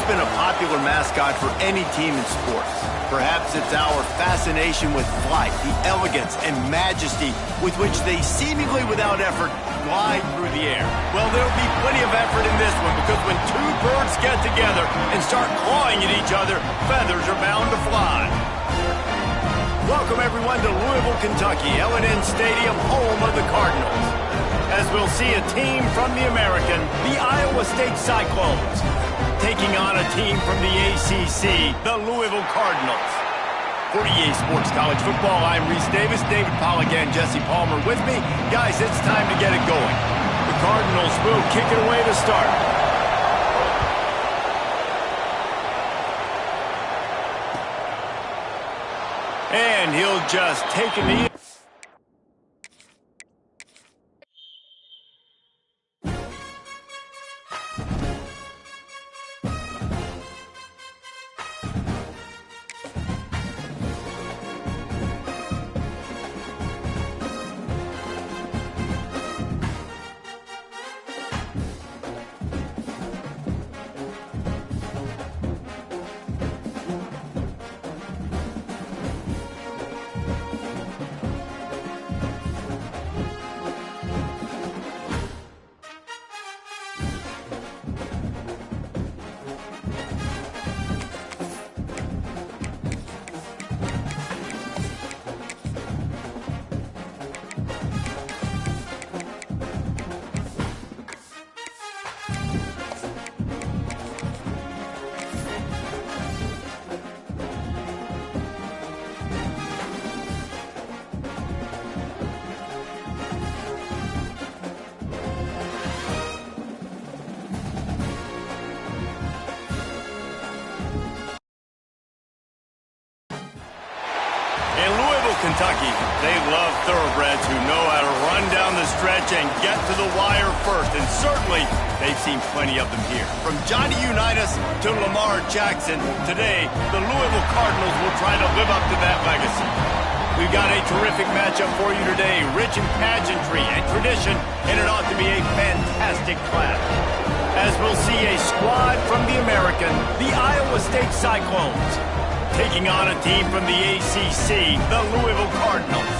been a popular mascot for any team in sports. Perhaps it's our fascination with flight, the elegance and majesty with which they seemingly without effort glide through the air. Well, there'll be plenty of effort in this one because when two birds get together and start clawing at each other, feathers are bound to fly. Welcome, everyone, to Louisville, Kentucky, L&N Stadium, home of the Cardinals. As we'll see a team from the American, the Iowa State Cyclones, taking on a team from the ACC, the Louisville Cardinals. For EA Sports College Football, I'm Reese Davis, David Pollack and Jesse Palmer with me. Guys, it's time to get it going. The Cardinals will kick it away to start. And he'll just take a knee. Kentucky, they love thoroughbreds who know how to run down the stretch and get to the wire first, and certainly they've seen plenty of them here. From Johnny Unitas to Lamar Jackson, today the Louisville Cardinals will try to live up to that legacy. We've got a terrific matchup for you today, rich in pageantry and tradition, and it ought to be a fantastic clash. As we'll see a squad from the American, the Iowa State Cyclones, taking on a team from the ACC, the Louisville Cardinals.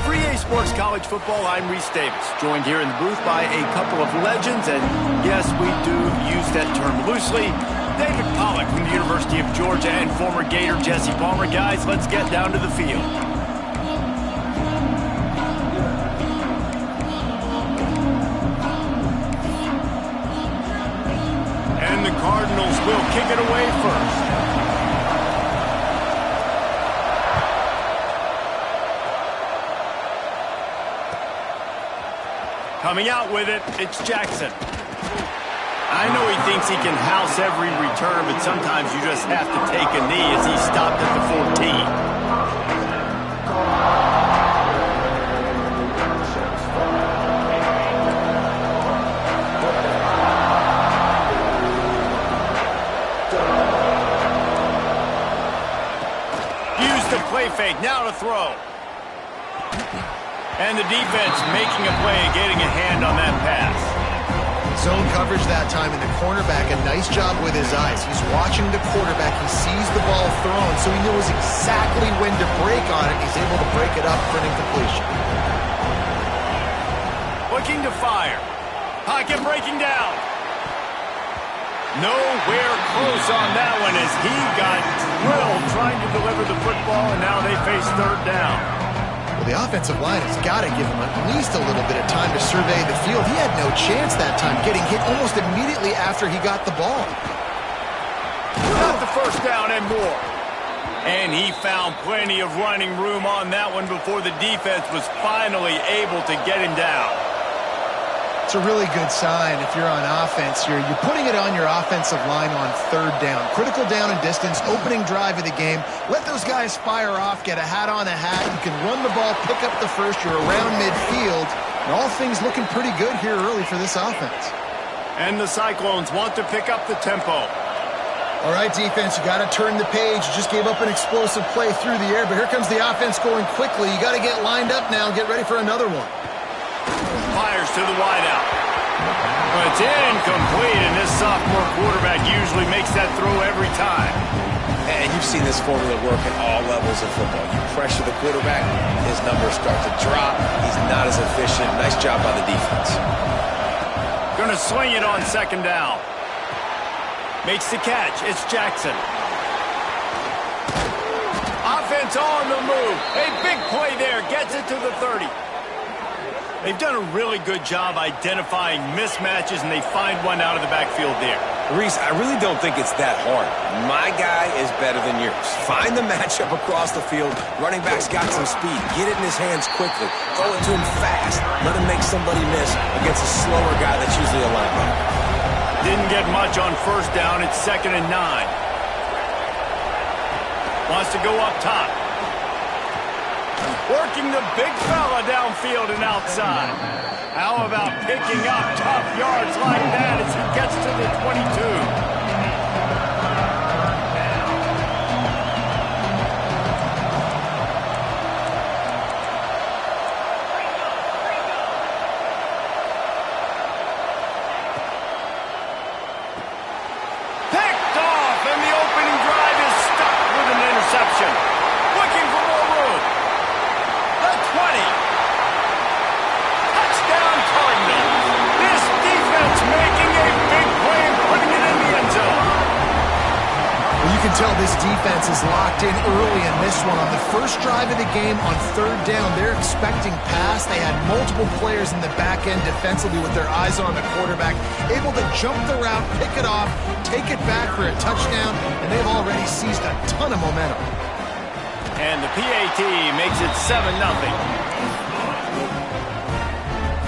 For EA Sports College Football, I'm Reese Davis, joined here in the booth by a couple of legends, and yes, we do use that term loosely. David Pollack from the University of Georgia and former Gator Jesse Palmer. Guys, let's get down to the field. And the Cardinals will kick it away first. Coming out with it, it's Jackson. I know he thinks he can house every return, but sometimes you just have to take a knee as he stopped at the 14. Use the play fake, now to throw. And the defense making a play, getting a hand on that pass. Zone coverage that time, and the cornerback, a nice job with his eyes. He's watching the quarterback. He sees the ball thrown, so he knows exactly when to break on it. He's able to break it up for an incompletion. Looking to fire. Pocket breaking down. Nowhere close on that one as he got drilled trying to deliver the football, and now they face third down. Well, the offensive line has got to give him at least a little bit of time to survey the field. He had no chance that time, getting hit almost immediately after he got the ball. Got the first down and more. And he found plenty of running room on that one before the defense was finally able to get him down. It's a really good sign if you're on offense here. You're putting it on your offensive line on third down. Critical down and distance, opening drive of the game. Let those guys fire off, get a hat on a hat. You can run the ball, pick up the first. You're around midfield. And all things looking pretty good here early for this offense. And the Cyclones want to pick up the tempo. All right, defense, you got to turn the page. You just gave up an explosive play through the air, but here comes the offense going quickly. You got to get lined up now and get ready for another one. Fires to the wideout. Well, it's incomplete, and this sophomore quarterback usually makes that throw every time. And you've seen this formula work at all levels of football. You pressure the quarterback, his numbers start to drop. He's not as efficient. Nice job by the defense. Going to swing it on second down. Makes the catch. It's Jackson. Offense on the move. A big play there. Gets it to the 30. They've done a really good job identifying mismatches, and they find one out of the backfield there. Reese, I really don't think it's that hard. My guy is better than yours. Find the matchup across the field. Running back's got some speed. Get it in his hands quickly. Throw it to him fast. Let him make somebody miss against a slower guy that's usually a linebacker. Didn't get much on first down. It's 2nd and 9. Wants to go up top. Working the big fella downfield and outside. How about picking up tough yards like that as he gets to the 22? Picked off, and the opening drive is stuck with an interception. Looking for more room. The 20. Touchdown Cardinals. This defense making a big play and putting it in the end zone. Well, you can tell this defense is locked in early in this one. On the first drive of the game on third down, they're expecting pass. They had multiple players in the back end defensively with their eyes on the quarterback, able to jump the route, pick it off, take it back for a touchdown, and they've already seized a ton of momentum. And the PAT makes it 7-0.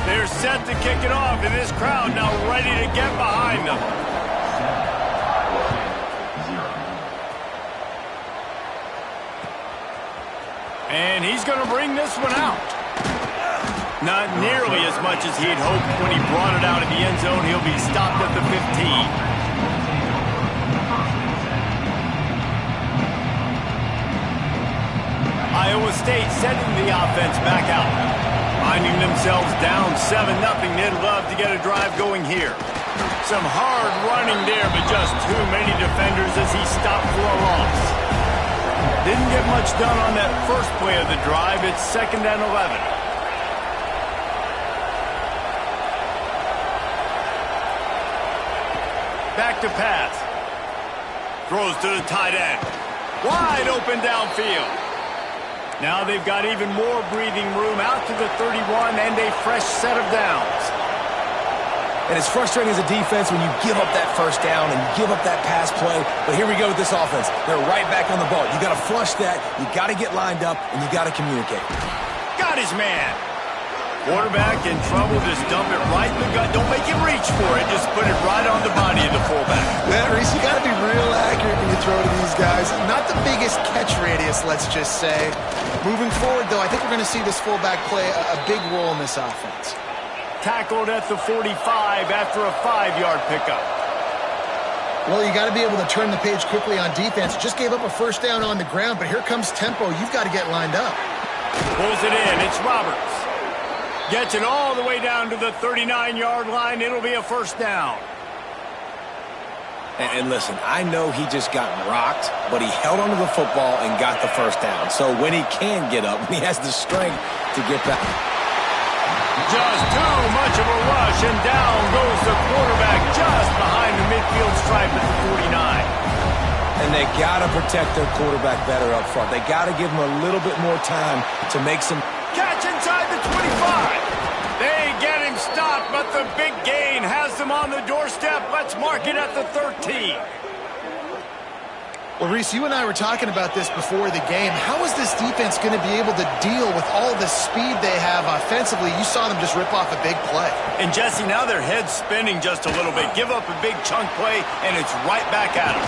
They're set to kick it off, and this crowd now ready to get behind them. And he's going to bring this one out. Not nearly as much as he'd hoped when he brought it out of the end zone. He'll be stopped at the 15. Iowa State sending the offense back out. Finding themselves down 7-0. They'd love to get a drive going here. Some hard running there, but just too many defenders as he stopped for a loss. Didn't get much done on that first play of the drive. It's 2nd and 11. Back to pass. Throws to the tight end. Wide open downfield. Now they've got even more breathing room out to the 31 and a fresh set of downs. And it's frustrating as a defense when you give up that first down and give up that pass play. But here we go with this offense. They're right back on the ball. You got to flush that. You got to get lined up, and you got to communicate. Got his man. Quarterback in trouble. Just dump it right in the gut. Don't make him reach for it. Just put it right on the body of the fullback. Yeah, Reese, you got to be real accurate when you throw to these guys. Not the biggest catch radius, let's just say. Moving forward, though, I think we're going to see this fullback play a big role in this offense. Tackled at the 45 after a 5-yard pickup. Well, you got to be able to turn the page quickly on defense. Just gave up a first down on the ground, but here comes tempo. You've got to get lined up. Pulls it in. It's Roberts. Gets it all the way down to the 39-yard line. It'll be a first down. And listen, I know he just got rocked, but he held onto the football and got the first down. So when he can get up, he has the strength to get back. Just too much of a rush, and down goes the quarterback just behind the midfield stripe at the 49. And they got to protect their quarterback better up front. They got to give him a little bit more time to make some... Catch inside the 25. They get him stopped, but the big gain has them on the doorstep. Let's mark it at the 13. Well, Reese, you and I were talking about this before the game. How is this defense going to be able to deal with all the speed they have offensively? You saw them just rip off a big play. And, Jesse, now their head's spinning just a little bit. Give up a big chunk play, and it's right back at them.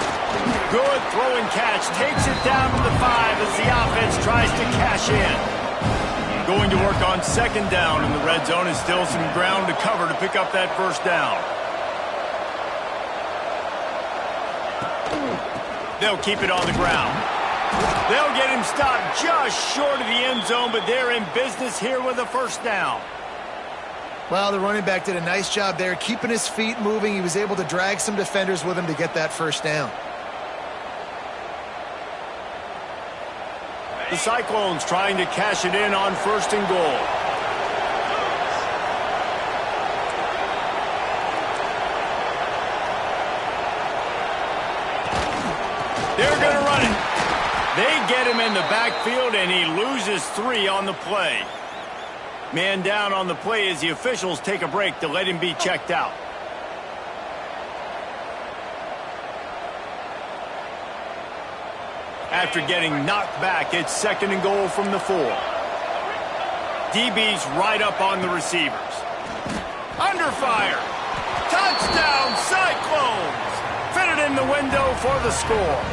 Good throw and catch. Takes it down to the 5 as the offense tries to cash in. Going to work on second down in the red zone. Is still some ground to cover to pick up that first down. They'll keep it on the ground. They'll get him stopped just short of the end zone, but they're in business here with a first down. Well, the running back did a nice job there, keeping his feet moving. He was able to drag some defenders with him to get that first down. The Cyclones trying to cash it in on 1st and goal. They're going to run it. They get him in the backfield, and he loses 3 on the play. Man down on the play as the officials take a break to let him be checked out. After getting knocked back, it's 2nd and goal from the 4. DB's right up on the receivers. Under fire. Touchdown, Cyclones! Fitted in the window for the score.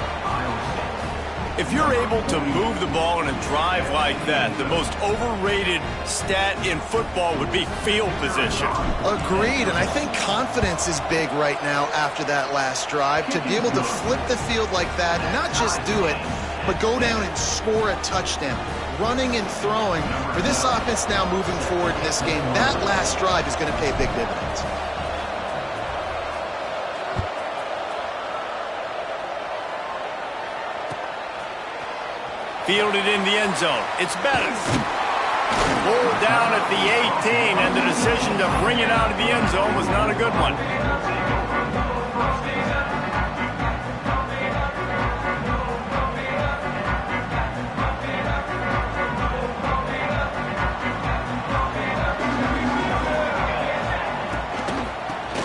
If you're able to move the ball in a drive like that, the most overrated stat in football would be field position. Agreed, and I think confidence is big right now after that last drive. To be able to flip the field like that, and not just do it, but go down and score a touchdown. Running and throwing, for this offense now moving forward in this game, that last drive is going to pay big dividends. Fielded in the end zone. It's Bettis. Pulled down at the 18, and the decision to bring it out of the end zone was not a good one.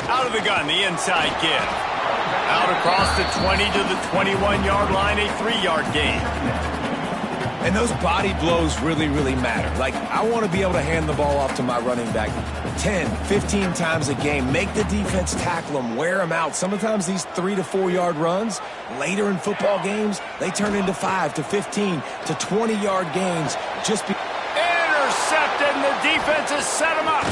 Out of the gun, the inside give. Out across the 20 to the 21-yard line, a 3-yard gain. And those body blows really, really matter. Like, I want to be able to hand the ball off to my running back 10, 15 times a game. Make the defense tackle them, wear them out. Sometimes these 3 to 4 yard runs, later in football games, they turn into 5 to 15 to 20-yard gains. Intercepted, and the defense has set him up.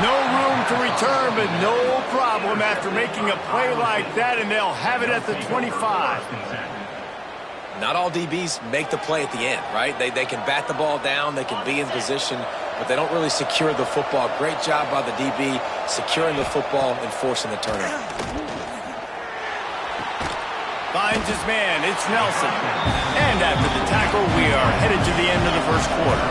No room to return, but no problem after making a play like that, and they'll have it at the 25. Not all DBs make the play at the end, right? They can bat the ball down, they can be in position, but they don't really secure the football. Great job by the DB securing the football and forcing the turnover. Finds his man, it's Nelson. And after the tackle, we are headed to the end of the first quarter.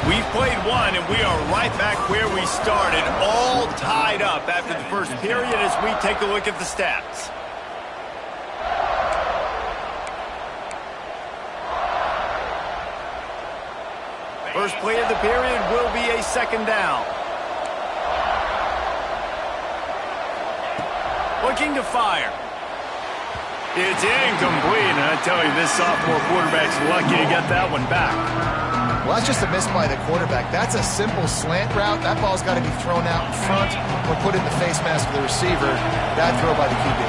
We've played one, and we are right back where we started, all tied up after the first period as we take a look at the stats. First play of the period will be a 2nd down. Looking to fire. It's incomplete, and I tell you, this sophomore quarterback's lucky to get that one back. Well, that's just a miss by the quarterback. That's a simple slant route. That ball's got to be thrown out in front or put in the face mask of the receiver. Bad throw by the QB.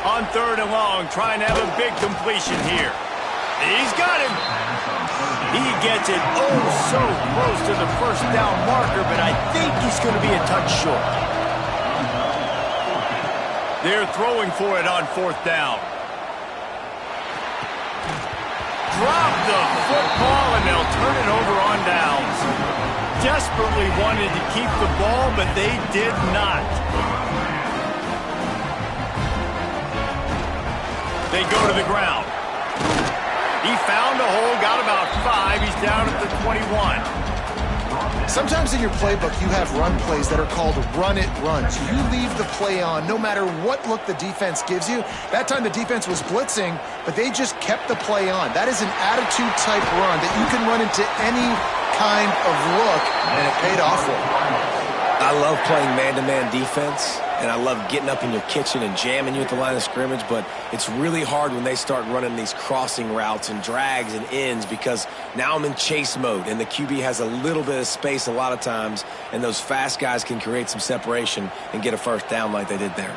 On 3rd and long, trying to have a big completion here. He's got him. He gets it so close to the 1st down marker, but I think he's going to be a touch short. They're throwing for it on 4th down. Drop the football, and they'll turn it over on downs. Desperately wanted to keep the ball, but they did not. They go to the ground. He found a hole, got about 5. He's down at the 21. Sometimes in your playbook, you have run plays that are called run-it runs. You leave the play on no matter what look the defense gives you. That time the defense was blitzing, but they just kept the play on. That is an attitude-type run that you can run into any kind of look, and it paid off for them. I love playing man-to-man defense, and I love getting up in your kitchen and jamming you at the line of scrimmage, but it's really hard when they start running these crossing routes and drags and ends because now I'm in chase mode, and the QB has a little bit of space a lot of times, and those fast guys can create some separation and get a 1st down like they did there.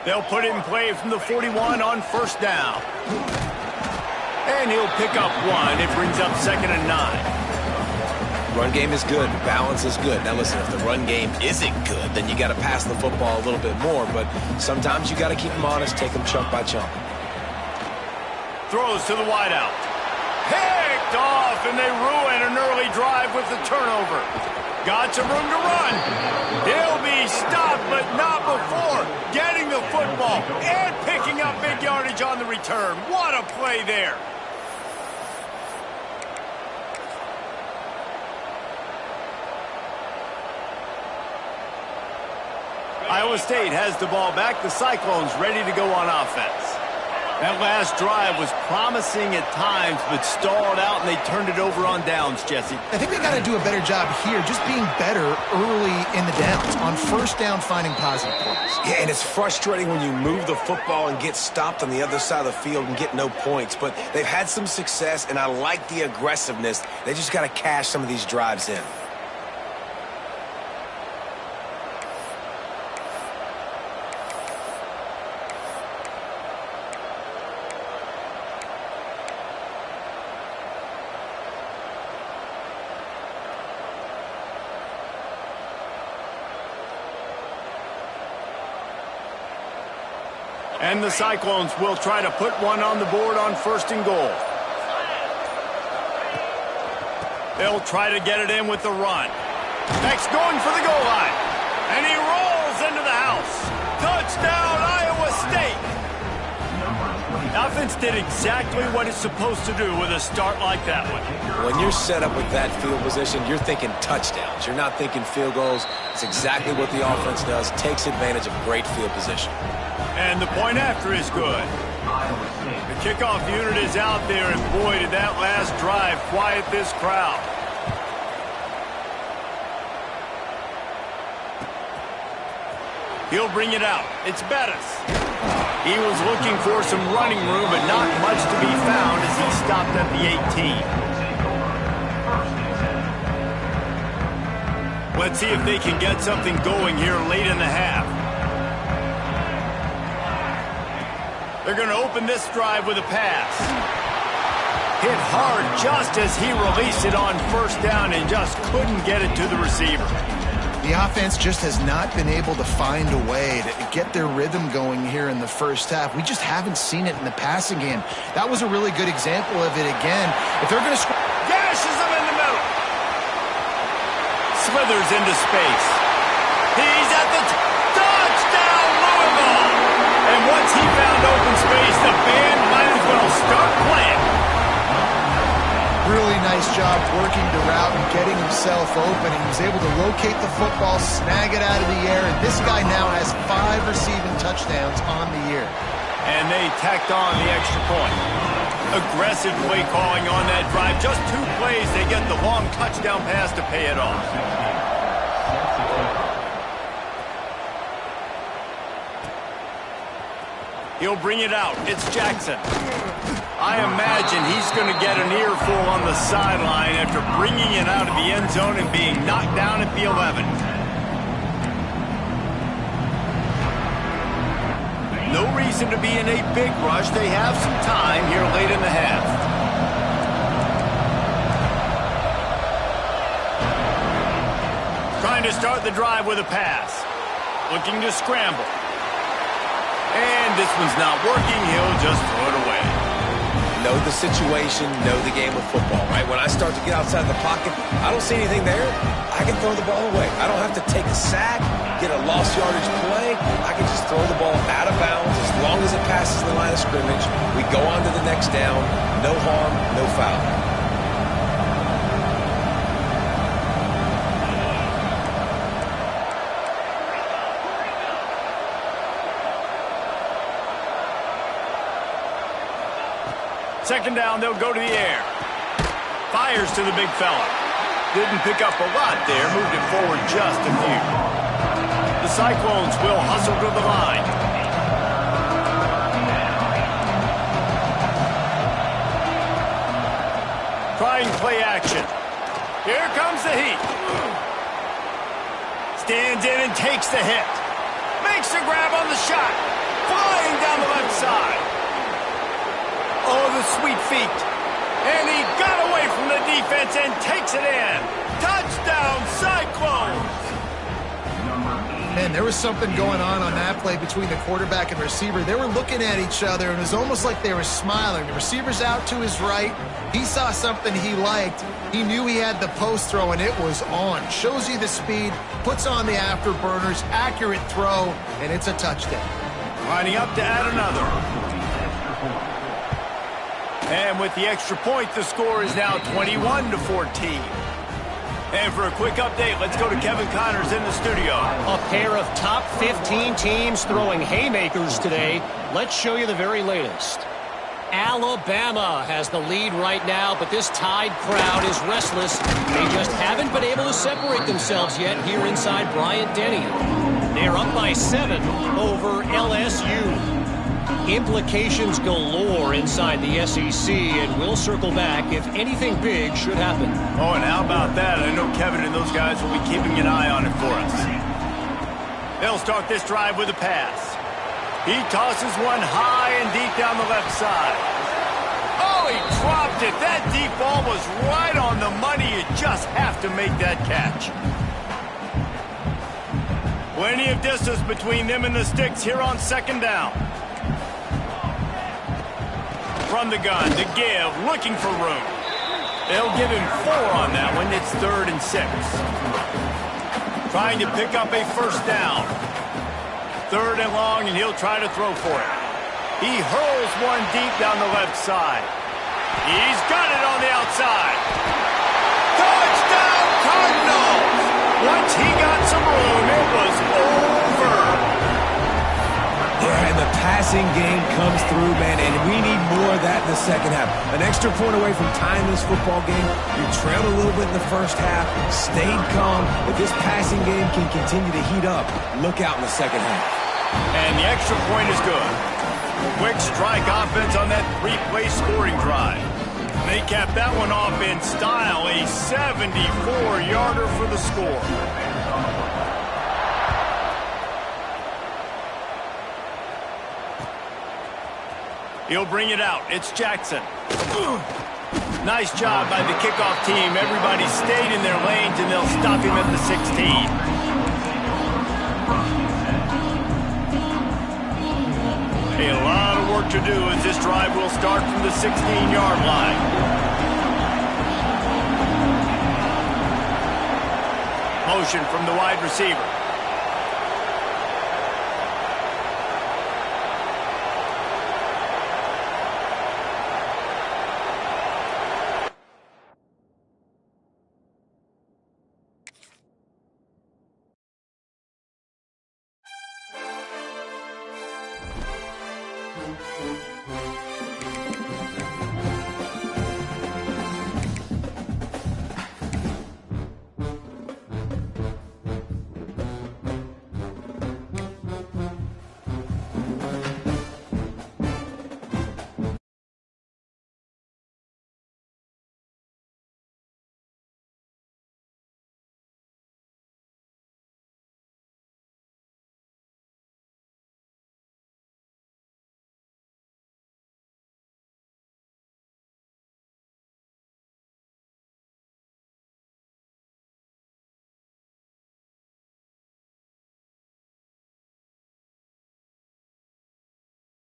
They'll put it in play from the 41 on 1st down. And he'll pick up 1. It brings up 2nd and 9. Run game is good. Balance is good. Now listen, if the run game isn't good, then you got to pass the football a little bit more. But sometimes you got to keep them honest, take them chunk by chunk. Throws to the wideout. Picked off, and they ruin an early drive with the turnover. Got some room to run. He'll be stopped, but not before getting the football and picking up big yardage on the return. What a play there. Iowa State has the ball back. The Cyclones ready to go on offense. That last drive was promising at times, but stalled out, and they turned it over on downs, Jesse. I think they got to do a better job here, just being better early in the downs, on first down finding positive plays. Yeah, and it's frustrating when you move the football and get stopped on the other side of the field and get no points. But they've had some success, and I like the aggressiveness. They just got to cash some of these drives in. And the Cyclones will try to put one on the board on 1st and goal. They'll try to get it in with the run. Next, going for the goal line. And he rolls into the house. Touchdown, Iowa State. The offense did exactly what it's supposed to do with a start like that one. When you're set up with that field position, you're thinking touchdowns. You're not thinking field goals. It's exactly what the offense does. Takes advantage of great field position. And the point after is good. The kickoff unit is out there, and boy, did that last drive quiet this crowd. He'll bring it out. It's Bettis. He was looking for some running room, but not much to be found as he stopped at the 18. Let's see if they can get something going here late in the half. They're going to open this drive with a pass. Hit hard just as he released it on 1st down and just couldn't get it to the receiver. The offense just has not been able to find a way to get their rhythm going here in the first half. We just haven't seen it in the passing game. That was a really good example of it again. If they're going to score... Gashes him in the middle. Slithers into space. He's at the... Touchdown, Louisville! And once he found open space, the band might as well start playing. Really nice job working the route and getting himself open. He was able to locate the football, snag it out of the air, and this guy now has 5 receiving touchdowns on the year. And they tacked on the extra point. Aggressive play calling on that drive. Just 2 plays, they get the long touchdown pass to pay it off. He'll bring it out. It's Jackson. I imagine he's going to get an earful on the sideline after bringing it out of the end zone and being knocked down at the 11. No reason to be in a big rush. They have some time here late in the half. Trying to start the drive with a pass. Looking to scramble. And this one's not working. He'll just throw it away. Know the situation, know the game of football, right? When I start to get outside the pocket, I don't see anything there. I can throw the ball away. I don't have to take a sack, get a lost yardage play. I can just throw the ball out of bounds as long as it passes the line of scrimmage. We go on to the next down. No harm, no foul. Second down, they'll go to the air. Fires to the big fella. Didn't pick up a lot there, moved it forward just a few. The Cyclones will hustle to the line. Trying play action. Here comes the heat. Stands in and takes the hit. Makes the grab on the shot. Flying down the left side. Oh, the sweet feet. And he got away from the defense and takes it in. Touchdown, Cyclones! Man, there was something going on that play between the quarterback and receiver. They were looking at each other, and it was almost like they were smiling. The receiver's out to his right. He saw something he liked. He knew he had the post throw, and it was on. Shows you the speed, puts on the afterburners, accurate throw, and it's a touchdown. Lining up to add another. And with the extra point, the score is now 21-14. And for a quick update, let's go to Kevin Connors in the studio. A pair of top 15 teams throwing haymakers today. Let's show you the very latest. Alabama has the lead right now, but this Tide crowd is restless. They just haven't been able to separate themselves yet here inside Bryant-Denny. They're up by 7 over LSU. Implications galore inside the SEC, and we'll circle back if anything big should happen. Oh, and how about that? I know Kevin and those guys will be keeping an eye on it for us. They'll start this drive with a pass. He tosses one high and deep down the left side. Oh, he dropped it. That deep ball was right on the money. You just have to make that catch. Plenty of distance between them and the sticks here on second down. From the gun, to give, looking for room. They'll give him 4 on that one. It's 3rd and 6. Trying to pick up a first down. 3rd and long, and he'll try to throw for it. He hurls one deep down the left side. He's got it on the outside. Touchdown, Cardinals! Once he got some room, it was over. Yeah, and the passing game comes through, man, and we need more of that in the second half. An extra point away from tying this football game. You trailed a little bit in the first half, stayed calm. If this passing game can continue to heat up, look out in the second half. And the extra point is good. Quick strike offense on that 3-play scoring drive. They capped that one off in style, a 74-yarder for the score. He'll bring it out. It's Jackson. Nice job by the kickoff team. Everybody stayed in their lanes, and they'll stop him at the 16. A lot of work to do as this drive will start from the 16-yard line. Motion from the wide receiver.